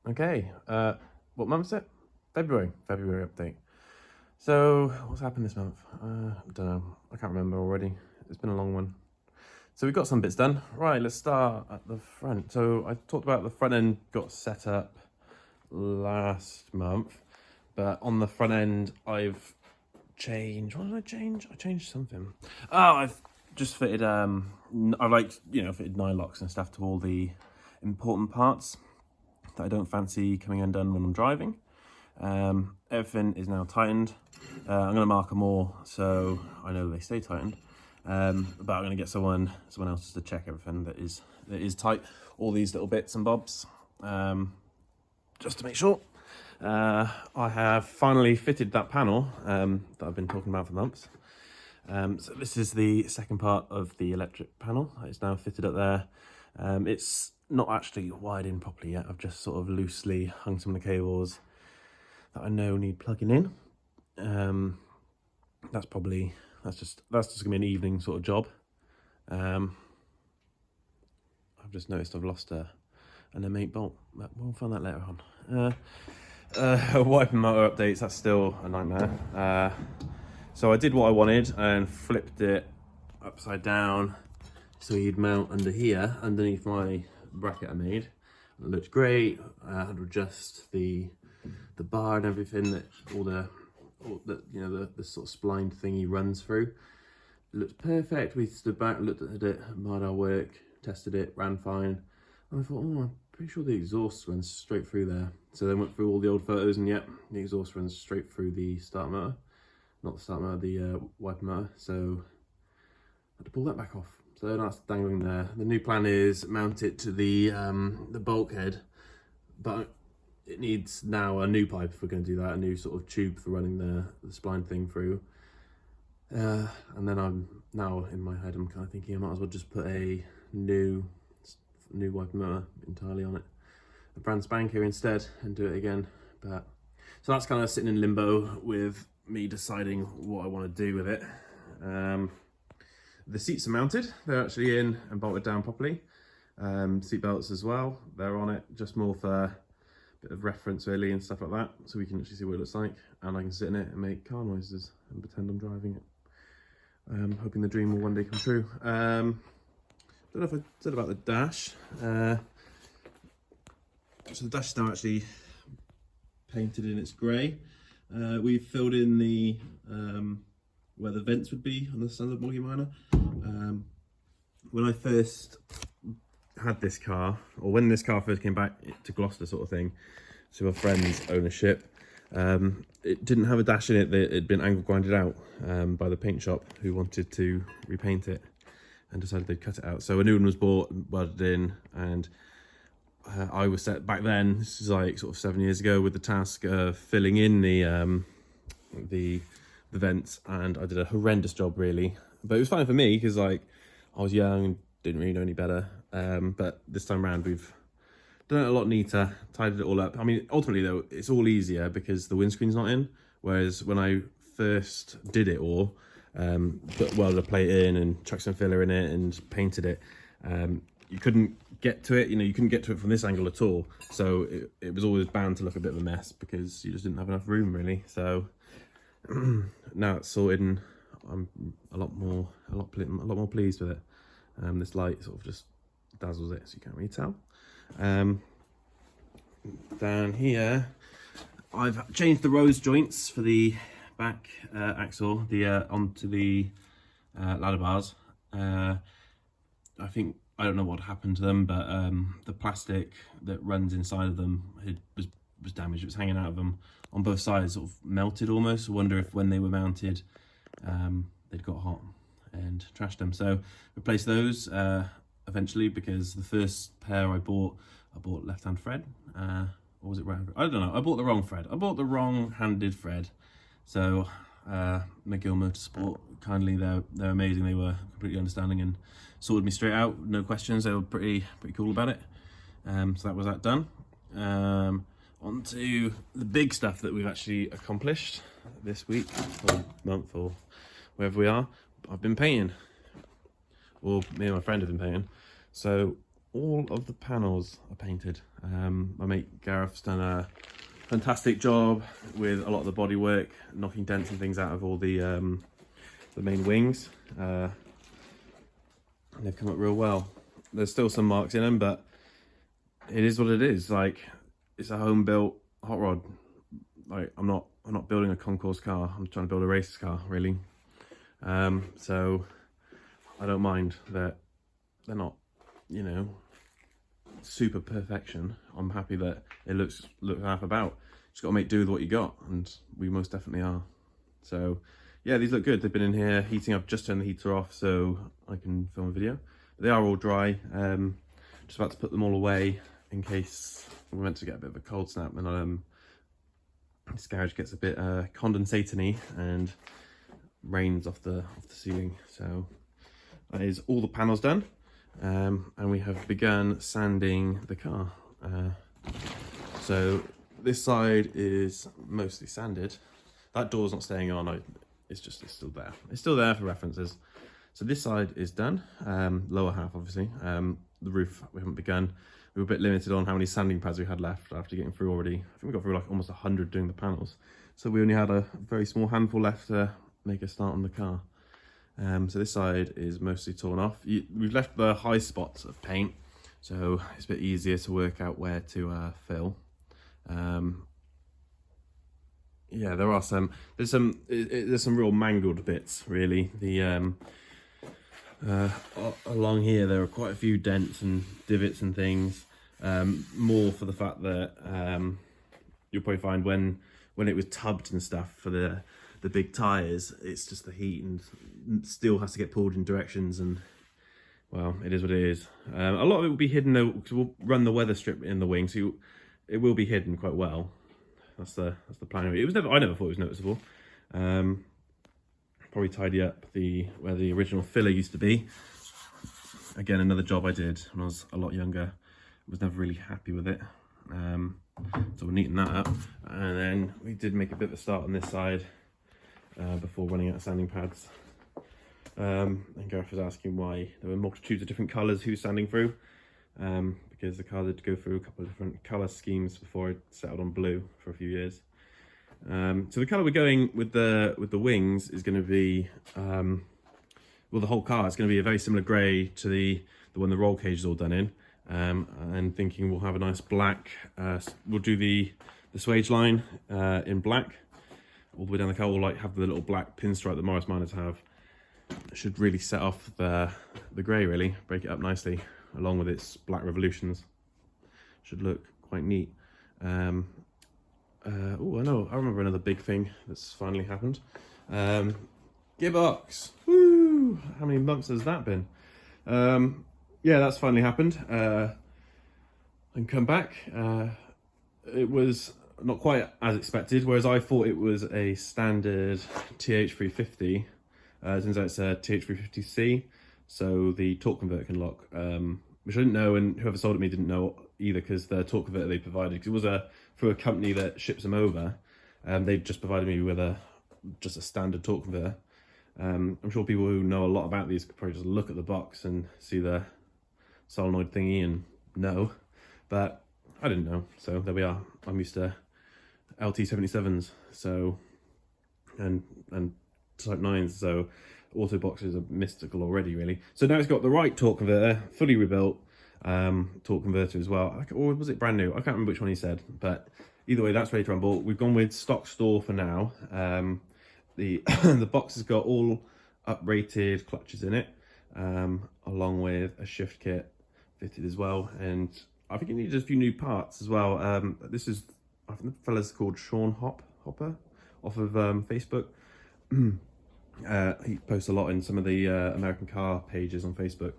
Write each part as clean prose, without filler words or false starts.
Okay, what month is it? February update. So, what's happened this month? I don't know, I can't remember already. It's been a long one. So we've got some bits done. Right, let's start at the front. So I talked about the front end got set up last month, but on the front end I've changed, what did I change? I changed something. Oh, I've just fitted, fitted nylocks and stuff to all the important parts that I don't fancy coming undone when I'm driving. Everything is now tightened. I'm going to mark them all so I know they stay tightened. But I'm going to get someone else to check everything that is tight, all these little bits and bobs, just to make sure. I have finally fitted that panel that I've been talking about for months. So this is the second part of the electric panel. It's now fitted up there. It's not actually wired in properly yet. I've just sort of loosely hung some of the cables that I know need plugging in. That's just gonna be an evening sort of job. I've just noticed I've lost an M8 bolt, but we'll find that later on. Wiping motor updates, that's still a nightmare. So I did what I wanted and flipped it upside down so he'd mount under here, underneath my bracket I made. It looked great. I had to adjust the bar and everything, that the sort of splined thing he runs through. It looked perfect. We stood back, looked at it, admired our work, tested it, ran fine. And I thought, I'm pretty sure the exhaust runs straight through there. So then went through all the old photos, and yep, the exhaust runs straight through the starter motor. Not the starter motor, the wiper motor. So I had to pull that back off. So that's dangling there. The new plan is mount it to the bulkhead, but it needs now a new pipe if we're going to do that, a new sort of tube for running the spline thing through. And then I'm now in my head, I'm kind of thinking I might as well just put a new wiper motor entirely on it, a brand spanker instead, and do it again. But so that's kind of sitting in limbo with me deciding what I want to do with it. The seats are mounted, they're actually in and bolted down properly. Seat belts as well, they're on it, just more for a bit of reference really and stuff like that, so we can actually see what it looks like, and I can sit in it and make car noises and pretend I'm driving it. Hoping the dream will one day come true. Don't know if I said about the dash. So the dash is now actually painted in its grey. We've filled in the where the vents would be on the standard bogey miner. When I first had this car, or when this car first came back to Gloucester sort of thing, to a friend's ownership, it didn't have a dash in it. It had been angle grinded out by the paint shop who wanted to repaint it and decided they'd cut it out. So a new one was bought, welded in, and I was set back then, this is like sort of 7 years ago, with the task of filling in the vents, and I did a horrendous job really. But it was fine for me because like I was young and didn't really know any better. But this time around we've done it a lot neater, tidied it all up. I mean, ultimately though, it's all easier because the windscreen's not in. Whereas when I first did it all, welded a plate in and chucked some filler in it and painted it, you couldn't get to it. You couldn't get to it from this angle at all. So it was always bound to look a bit of a mess because you just didn't have enough room really. So now it's sorted and I'm a lot more pleased with it. This light sort of just dazzles it, so you can't really tell. Down here, I've changed the rose joints for the back axle, onto the ladder bars. I don't know what happened to them, but the plastic that runs inside of them was damaged. It was hanging out of them on both sides, sort of melted almost. I wonder if when they were mounted, they'd got hot and trashed them. So replace those eventually, because the first pair I bought left-hand thread, or was it right-hand? I don't know. I bought the wrong thread. I bought the wrong-handed thread. So McGill Motorsport, kindly, they're amazing. They were completely understanding and sorted me straight out, no questions. They were pretty cool about it. So that was that done. On to the big stuff that we've actually accomplished this week or month or wherever we are. I've been painting, or me and my friend have been painting. So all of the panels are painted. My mate Gareth's done a fantastic job with a lot of the bodywork, knocking dents and things out of all the main wings. They've come up real well. There's still some marks in them, but it is what it is. Like, it's a home built hot rod. Like, I'm not building a concourse car. I'm trying to build a race car, really. So I don't mind that they're not, you know, super perfection. I'm happy that it looks half about. Just got to make do with what you got, and we most definitely are. So yeah, these look good. They've been in here heating up. Just turned the heater off so I can film a video. But they are all dry. Just about to put them all away in case we're meant to get a bit of a cold snap, and this garage gets a bit condensating-y and rains off the ceiling. So that is all the panels done, and we have begun sanding the car. So this side is mostly sanded. That door's not staying on. It's still there. It's still there for references. So this side is done. Lower half, obviously. The roof we haven't begun. We were a bit limited on how many sanding pads we had left after getting through already. I think we got through like almost 100 doing the panels. So we only had a very small handful left to make a start on the car. So this side is mostly torn off. We've left the high spots of paint, so it's a bit easier to work out where to fill. Yeah, there are there's some real mangled bits, really. Along here there are quite a few dents and divots and things, more for the fact that you'll probably find when it was tubbed and stuff for the big tires, it's just the heat and steel has to get pulled in directions, and well, it is what it is. A lot of it will be hidden though, because we'll run the weather strip in the wing, so it will be hidden quite well. That's the plan. I never thought it was noticeable. Probably tidy up where the original filler used to be. Again, another job I did when I was a lot younger. I was never really happy with it. So we're neatening that up. And then we did make a bit of a start on this side before running out of sanding pads. And Gareth was asking why there were multitudes of different colours he was sanding through. Because the car did go through a couple of different colour schemes before it settled on blue for a few years. So the colour we're going with the wings is going to be, well, the whole car is going to be a very similar grey to the one the roll cage is all done in. And thinking we'll have a nice black, we'll do the swage line in black all the way down the car. We'll like have the little black pinstripe that Morris Miners have. It should really set off the grey, really, break it up nicely along with its black revolutions. Should look quite neat. Oh, I remember another big thing that's finally happened. Gearbox. Woo! How many months has that been? Yeah, that's finally happened. And come back. It was not quite as expected, whereas I thought it was a standard TH350. Turns out it's a TH350C, so the torque converter can lock, which I didn't know, and whoever sold it me didn't know either, because the torque converter they provided, because it was through a company that ships them over, they just provided me with just a standard torque converter. I'm sure people who know a lot about these could probably just look at the box and see the solenoid thingy and know, but I didn't know, so there we are. I'm used to LT77s, so and Type 9s, so auto boxes are mystical already, really. So now it's got the right torque converter, fully rebuilt torque converter as well. Or was it brand new? I can't remember which one he said, but either way, that's ready to rumble. We've gone with stock store for now. The the box has got all uprated clutches in it, along with a shift kit fitted as well, and I think it needs a few new parts as well. This is, I think the fella's called Sean Hopper off of Facebook. He posts a lot in some of the American car pages on Facebook.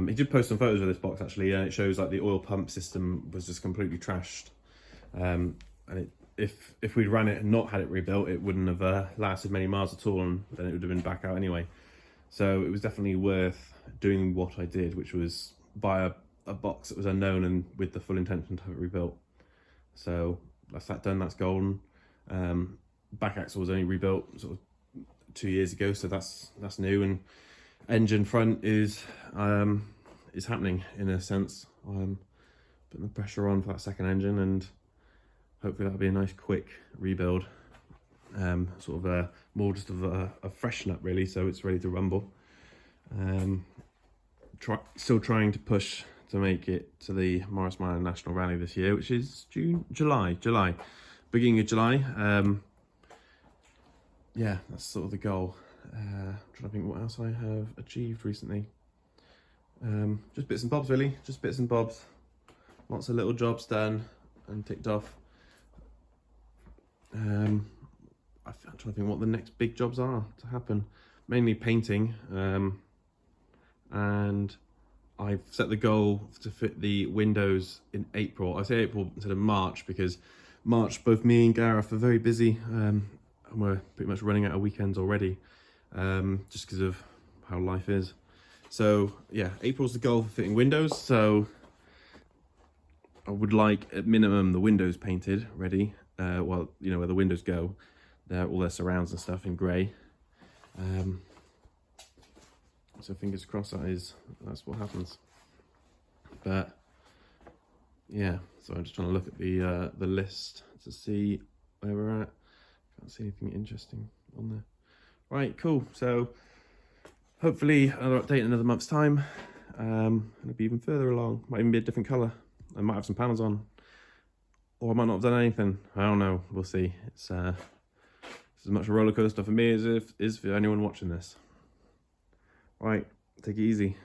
He did post some photos of this box actually, and it shows like the oil pump system was just completely trashed. And if we'd ran it and not had it rebuilt, it wouldn't have lasted many miles at all, and then it would have been back out anyway. So it was definitely worth doing what I did, which was buy a box that was unknown and with the full intention to have it rebuilt. So that's that done, that's golden. Back axle was only rebuilt sort of 2 years ago, so that's new, and engine front is happening in a sense. putting the pressure on for that second engine, and hopefully that'll be a nice quick rebuild. Sort of more just of a freshen up really, so it's ready to rumble. Still trying to push to make it to the Morris Minor National Rally this year, which is July, beginning of July. Yeah, that's sort of the goal. I'm trying to think what else I have achieved recently. Just bits and bobs really, just bits and bobs. Lots of little jobs done and ticked off. I'm trying to think what the next big jobs are to happen. Mainly painting, and I've set the goal to fit the windows in April. I say April instead of March because March, both me and Gareth are very busy, and we're pretty much running out of weekends already, just because of how life is. So yeah, April's the goal for fitting windows. So I would like at minimum the windows painted, ready. Well, you know where the windows go, all their surrounds and stuff in grey. So fingers crossed that's what happens. But yeah, so I'm just trying to look at the list to see where we're at. Can't see anything interesting on there. Right, cool. So hopefully another update in another month's time. It'll be even further along. Might even be a different colour. I might have some panels on, or I might not have done anything. I don't know. We'll see. It's as much a roller coaster for me as it is for anyone watching this. Right, take it easy.